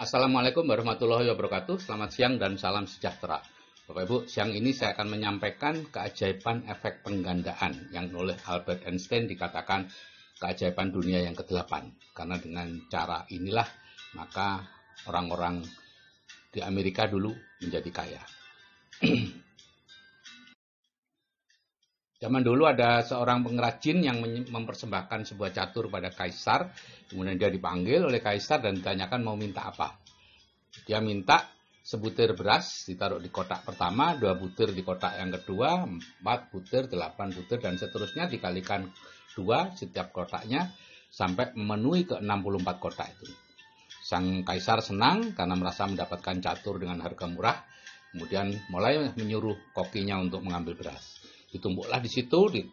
Assalamualaikum warahmatullahi wabarakatuh. Selamat siang dan salam sejahtera. Bapak Ibu, siang ini saya akan menyampaikan keajaiban efek penggandaan yang oleh Albert Einstein dikatakan keajaiban dunia yang ke-8. Karena dengan cara inilah maka orang-orang di Amerika dulu menjadi kaya. Zaman dulu ada seorang pengrajin yang mempersembahkan sebuah catur pada kaisar. Kemudian dia dipanggil oleh kaisar dan ditanyakan mau minta apa. Dia minta sebutir beras ditaruh di kotak pertama, 2 butir di kotak yang kedua, 4 butir, 8 butir, dan seterusnya dikalikan 2 setiap kotaknya sampai memenuhi ke 64 kotak itu. Sang kaisar senang karena merasa mendapatkan catur dengan harga murah. Kemudian mulai menyuruh kokinya untuk mengambil beras. Ditumpuklah di situ, di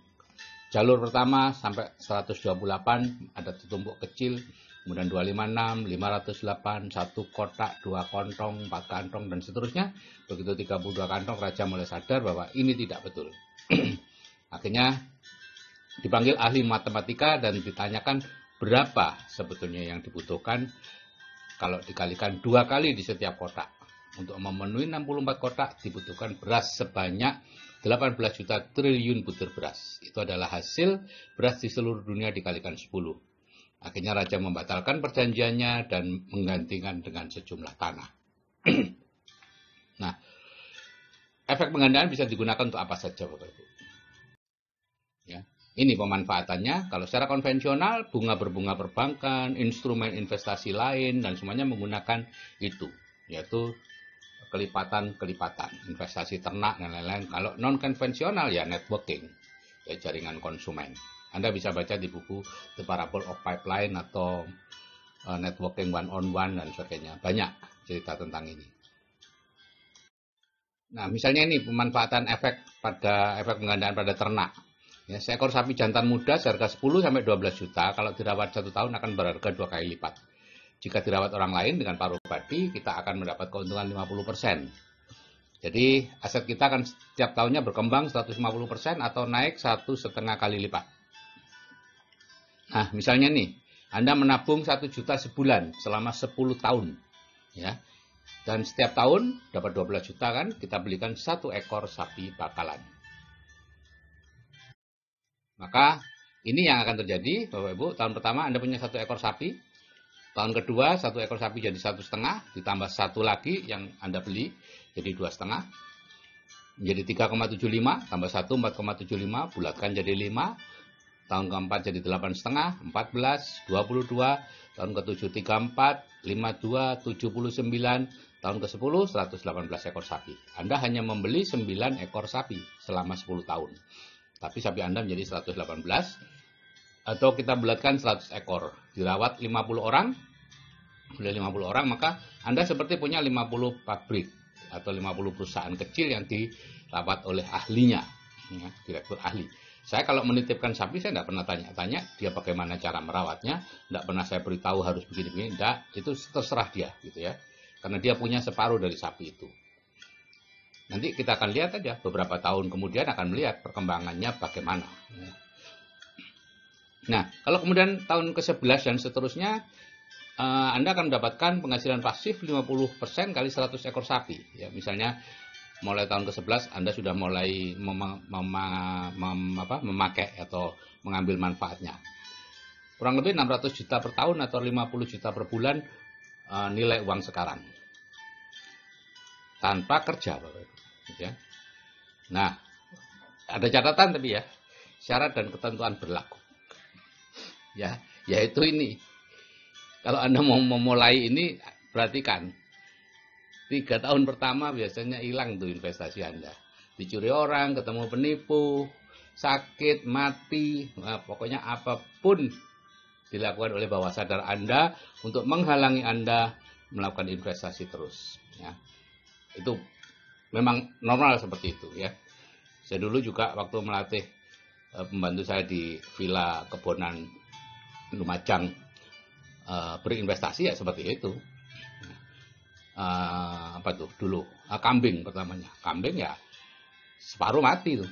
jalur pertama sampai 128 ada ditumpuk kecil, kemudian 256, 508, 1 kotak, 2 kantong, 4 kantong, dan seterusnya. Begitu 32 kantong, raja mulai sadar bahwa ini tidak betul. Akhirnya dipanggil ahli matematika dan ditanyakan berapa sebetulnya yang dibutuhkan kalau dikalikan 2 kali di setiap kotak. Untuk memenuhi 64 kotak dibutuhkan beras sebanyak 18 juta triliun butir beras. Itu adalah hasil beras di seluruh dunia dikalikan 10. Akhirnya raja membatalkan perjanjiannya dan menggantikan dengan sejumlah tanah. Nah, efek penggandaan bisa digunakan untuk apa saja, Bapak Ibu? Ya, ini pemanfaatannya. Kalau secara konvensional, bunga berbunga perbankan, instrumen investasi lain, dan semuanya menggunakan itu, yaitu kelipatan-kelipatan, investasi ternak dan lain-lain. Kalau non-konvensional ya networking, ya jaringan konsumen. Anda bisa baca di buku The Parable of Pipeline atau Networking One-on-One dan sebagainya. Banyak cerita tentang ini. Nah, misalnya ini pemanfaatan efek penggandaan pada ternak. Ya, seekor sapi jantan muda seharga 10 sampai 12 juta, kalau dirawat 1 tahun akan berharga 2 kali lipat. Jika dirawat orang lain dengan paruh padi, kita akan mendapat keuntungan 50%. Jadi aset kita akan setiap tahunnya berkembang 150% atau naik 1,5 kali lipat. Nah, misalnya nih, Anda menabung 1 juta sebulan selama 10 tahun. Ya. Dan setiap tahun dapat 12 juta kan, kita belikan 1 ekor sapi bakalan. Maka ini yang akan terjadi, Bapak Ibu. Tahun pertama Anda punya 1 ekor sapi. Tahun kedua 1 ekor sapi jadi 1,5, ditambah 1 lagi yang Anda beli jadi 2,5, menjadi 3,75, tambah 1 4,75, bulatkan jadi 5. Tahun keempat jadi 8,5, 14, 22, tahun ke-7 34, 52, 79, tahun ke-10 118 ekor sapi. Anda hanya membeli 9 ekor sapi selama 10 tahun. Tapi sapi Anda menjadi 118. Atau kita bulatkan 100 ekor, dirawat 50 orang, sudah 50 orang, maka Anda seperti punya 50 pabrik atau 50 perusahaan kecil yang dirawat oleh ahlinya, ya, direktur ahli. Saya kalau menitipkan sapi, saya tidak pernah tanya-tanya dia bagaimana cara merawatnya, tidak pernah saya beritahu harus begini-begini, tidak, itu terserah dia, gitu ya, karena dia punya separuh dari sapi itu. Nanti kita akan lihat aja, beberapa tahun kemudian akan melihat perkembangannya bagaimana. Ya. Nah, kalau kemudian tahun ke-11 dan seterusnya, Anda akan mendapatkan penghasilan pasif 50% kali 100 ekor sapi. Ya, misalnya, mulai tahun ke-11 Anda sudah mulai memakai atau mengambil manfaatnya. Kurang lebih 600 juta per tahun atau 50 juta per bulan nilai uang sekarang. Tanpa kerja, Bapak Ibu. Ya. Nah, ada catatan tapi ya, syarat dan ketentuan berlaku. Ya, yaitu ini. Kalau Anda mau memulai ini, perhatikan. 3 tahun pertama biasanya hilang tuh investasi Anda. Dicuri orang, ketemu penipu, sakit, mati, nah, pokoknya apapun dilakukan oleh bawah sadar Anda untuk menghalangi Anda melakukan investasi terus. Ya. Itu memang normal seperti itu ya. Saya dulu juga waktu melatih pembantu saya di Villa Kebonan Lumajang berinvestasi ya seperti itu. Apa tuh dulu kambing pertamanya, kambing ya separuh mati tuh.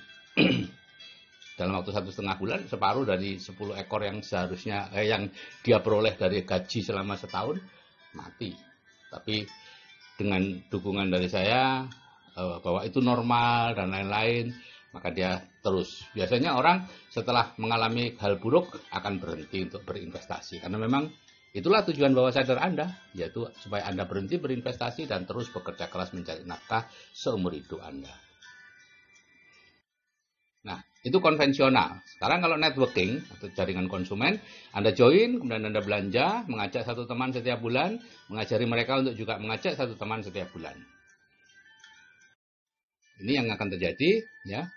Dalam waktu 1,5 bulan separuh dari 10 ekor yang seharusnya yang dia peroleh dari gaji selama setahun mati. Tapi dengan dukungan dari saya bahwa itu normal dan lain-lain, maka dia terus. Biasanya orang setelah mengalami hal buruk akan berhenti untuk berinvestasi, karena memang itulah tujuan bawah sadar Anda, yaitu supaya Anda berhenti berinvestasi dan terus bekerja keras mencari nafkah seumur hidup Anda. Nah, itu konvensional. Sekarang kalau networking atau jaringan konsumen, Anda join, kemudian Anda belanja, mengajak satu teman setiap bulan, mengajari mereka untuk juga mengajak satu teman setiap bulan. Ini yang akan terjadi, ya.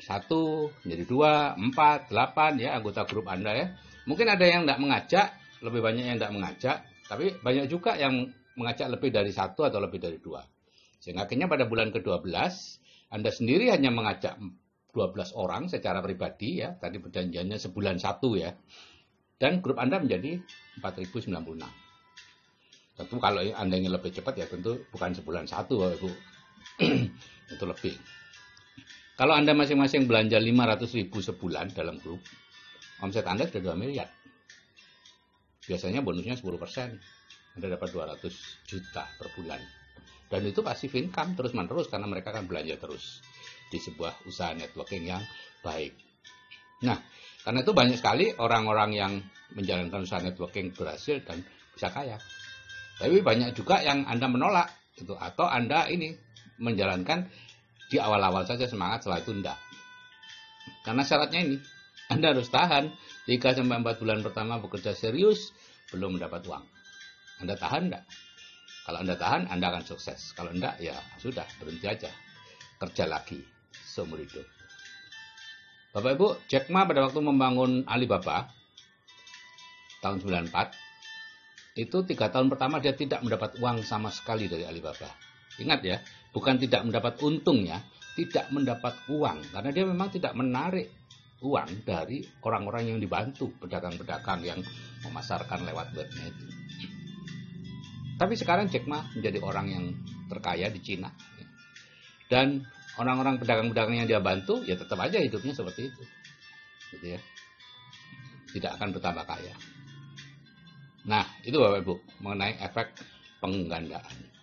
1 menjadi 2, 4, 8, ya, anggota grup Anda, ya. Mungkin ada yang tidak mengajak, lebih banyak yang tidak mengajak, tapi banyak juga yang mengajak lebih dari 1 atau lebih dari 2. Sehingga akhirnya pada bulan ke-12, Anda sendiri hanya mengajak 12 orang secara pribadi, ya. Tadi perjanjiannya sebulan 1, ya. Dan grup Anda menjadi 4096. Tentu kalau Anda ingin lebih cepat, ya tentu bukan sebulan 1, Bapak Ibu. Itu lebih. Kalau Anda masing-masing belanja 500.000 sebulan dalam grup, omset Anda sudah 2 miliar. Biasanya bonusnya 10%. Anda dapat 200 juta per bulan. Dan itu passive income terus-menerus karena mereka akan belanja terus di sebuah usaha networking yang baik. Nah, karena itu banyak sekali orang-orang yang menjalankan usaha networking berhasil dan bisa kaya. Tapi banyak juga yang Anda menolak gitu, atau Anda ini menjalankan di awal-awal saja semangat, setelah itu enggak. Karena syaratnya ini, Anda harus tahan 3-4 bulan pertama bekerja serius, belum mendapat uang. Anda tahan enggak? Kalau Anda tahan, Anda akan sukses. Kalau enggak, ya sudah, berhenti aja. Kerja lagi seumur hidup. Bapak Ibu, Jack Ma pada waktu membangun Alibaba tahun 94, itu 3 tahun pertama dia tidak mendapat uang sama sekali dari Alibaba. Ingat ya, bukan tidak mendapat untung ya, tidak mendapat uang. Karena dia memang tidak menarik uang dari orang-orang yang dibantu, pedagang-pedagang yang memasarkan lewat webnya itu. Tapi sekarang Jack Ma menjadi orang yang terkaya di Cina. Dan orang-orang pedagang-pedagang yang dia bantu, ya tetap aja hidupnya seperti itu. Gitu ya. Tidak akan bertambah kaya. Nah, itu Bapak Ibu, mengenai efek penggandaan.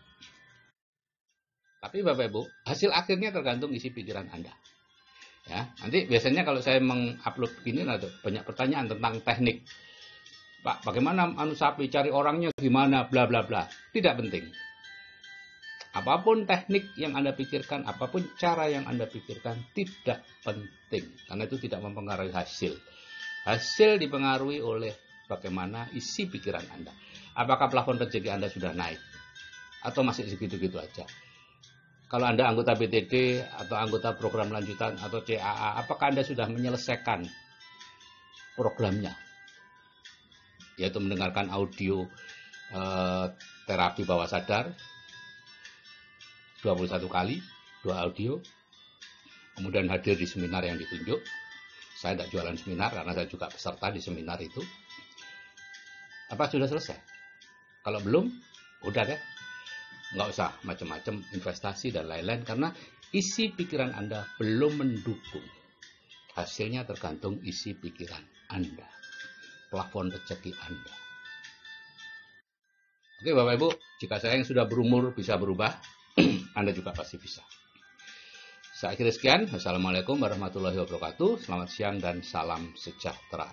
Tapi Bapak Ibu, hasil akhirnya tergantung isi pikiran Anda. Ya, nanti biasanya kalau saya mengupload begini ada banyak pertanyaan tentang teknik. Pak, bagaimana sapi cari orangnya gimana, bla bla bla. Tidak penting. Apapun teknik yang Anda pikirkan, apapun cara yang Anda pikirkan, tidak penting. Karena itu tidak mempengaruhi hasil. Hasil dipengaruhi oleh bagaimana isi pikiran Anda. Apakah plafon rezeki Anda sudah naik? Atau masih segitu-gitu aja? Kalau Anda anggota BTD atau anggota program lanjutan atau CAA, apakah Anda sudah menyelesaikan programnya? Yaitu mendengarkan audio terapi bawah sadar 21 kali, 2 audio. Kemudian hadir di seminar yang ditunjuk. Saya tidak jualan seminar karena saya juga peserta di seminar itu. Apa sudah selesai? Kalau belum, udah deh. Nggak usah macam-macam investasi dan lain-lain karena isi pikiran Anda belum mendukung. Hasilnya tergantung isi pikiran Anda, plafon rezeki Anda. Oke Bapak Ibu, jika saya yang sudah berumur bisa berubah, Anda juga pasti bisa. Saya akhiri sekian. Wassalamualaikum warahmatullahi wabarakatuh. Selamat siang dan salam sejahtera.